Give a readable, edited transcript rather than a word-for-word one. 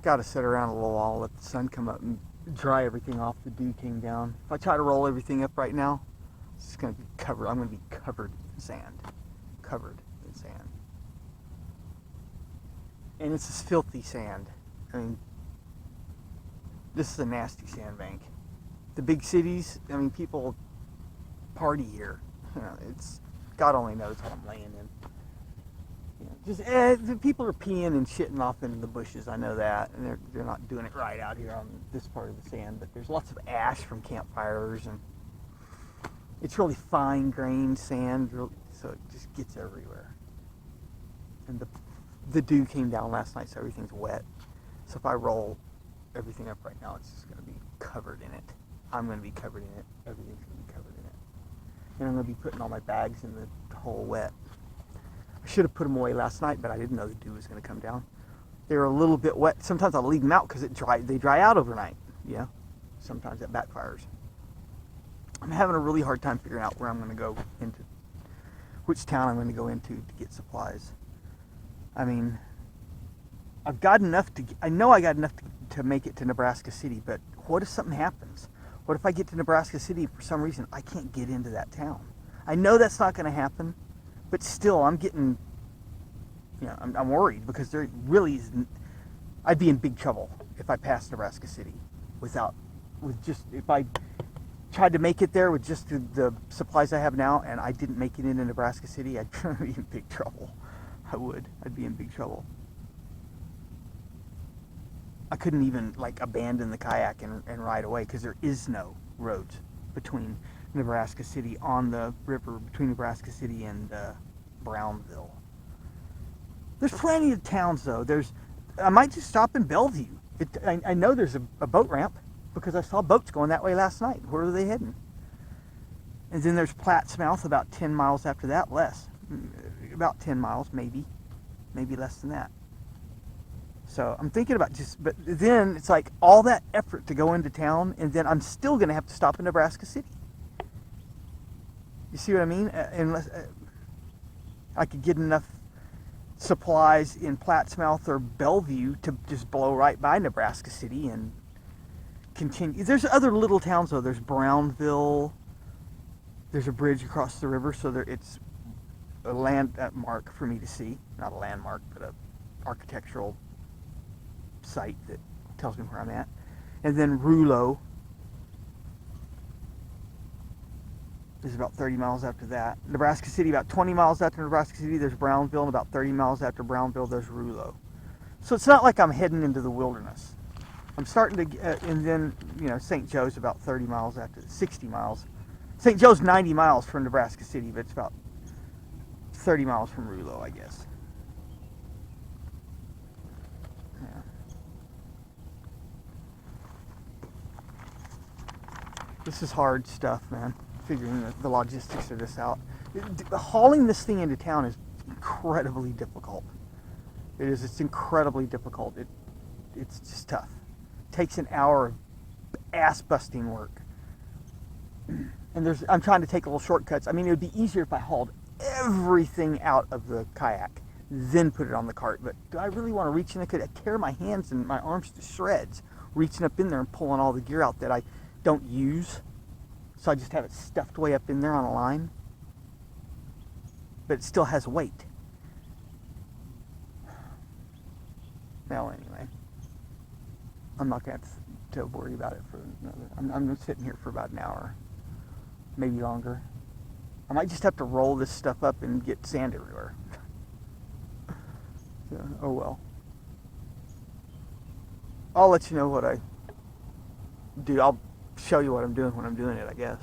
got to sit around a little while, let the sun come up and dry everything off. The dew came down. If I try to roll everything up right now, it's just going to be covered. I'm going to be covered in sand. Covered in sand. And it's this filthy sand. I mean, this is a nasty sandbank. The big cities, I mean, people party here. You know, it's God only knows what I'm laying in. You know, just the people are peeing and shitting off into the bushes. I know that, and they're not doing it right out here on this part of the sand. But there's lots of ash from campfires, and it's really fine-grained sand, so it just gets everywhere. And the dew came down last night, so everything's wet. So if I roll everything up right now, it's just going to be covered in it. I'm going to be covered in it. Everything's going to be covered in it. And I'm going to be putting all my bags in the hole wet. I should have put them away last night, but I didn't know the dew was going to come down. They were a little bit wet. Sometimes I'll leave them out because they dry out overnight. Yeah, sometimes that backfires. I'm having a really hard time figuring out where I'm going to go into, which town I'm going to go into to get supplies. I mean, I know I got enough to make it to Nebraska City, but what if something happens? What if I get to Nebraska City for some reason I can't get into that town? I know that's not going to happen, but still I'm getting, I'm worried because there really is, I'd be in big trouble if I passed Nebraska City if I tried to make it there with just the supplies I have now and I didn't make it into Nebraska City, I'd be in big trouble. I'd be in big trouble. I couldn't even abandon the kayak and ride away because there is no roads between Nebraska City on the river, between Nebraska City and Brownville. There's plenty of towns though. I might just stop in Bellevue. I know there's a boat ramp because I saw boats going that way last night. Where are they heading? And then there's Plattsmouth about 10 miles after that, about 10 miles, maybe less than that. So I'm thinking about but then it's like all that effort to go into town, and then I'm still going to have to stop in Nebraska City. You see what I mean? Unless I could get enough supplies in Plattsmouth or Bellevue to just blow right by Nebraska City and continue. There's other little towns though. There's Brownville. There's a bridge across the river, so it's a landmark for me to see. Not a landmark, but a architectural site that tells me where I'm at. And then Rouleau is about 30 miles after that. Nebraska City, about 20 miles after Nebraska City, there's Brownville, and about 30 miles after Brownville, there's Rouleau. So it's not like I'm heading into the wilderness. I'm starting to, and then, St. Joe's about 30 miles after, 60 miles. St. Joe's 90 miles from Nebraska City, but it's about 30 miles from Rouleau, I guess. This is hard stuff, man. Figuring the logistics of this out. Hauling this thing into town is incredibly difficult. It is. It's incredibly difficult. It's just tough. It takes an hour of ass-busting work. And I'm trying to take little shortcuts. I mean, it would be easier if I hauled everything out of the kayak, then put it on the cart. But do I really want to reach in? I could tear my hands and my arms to shreds, reaching up in there and pulling all the gear out that I don't use, so I just have it stuffed way up in there on a line, but it still has weight. Well, anyway, I'm not going to worry about it for another. I'm sitting here for about an hour, maybe longer. I might just have to roll this stuff up and get sand everywhere. So, oh well. I'll let you know what I do. I'll show you what I'm doing when I'm doing it, I guess.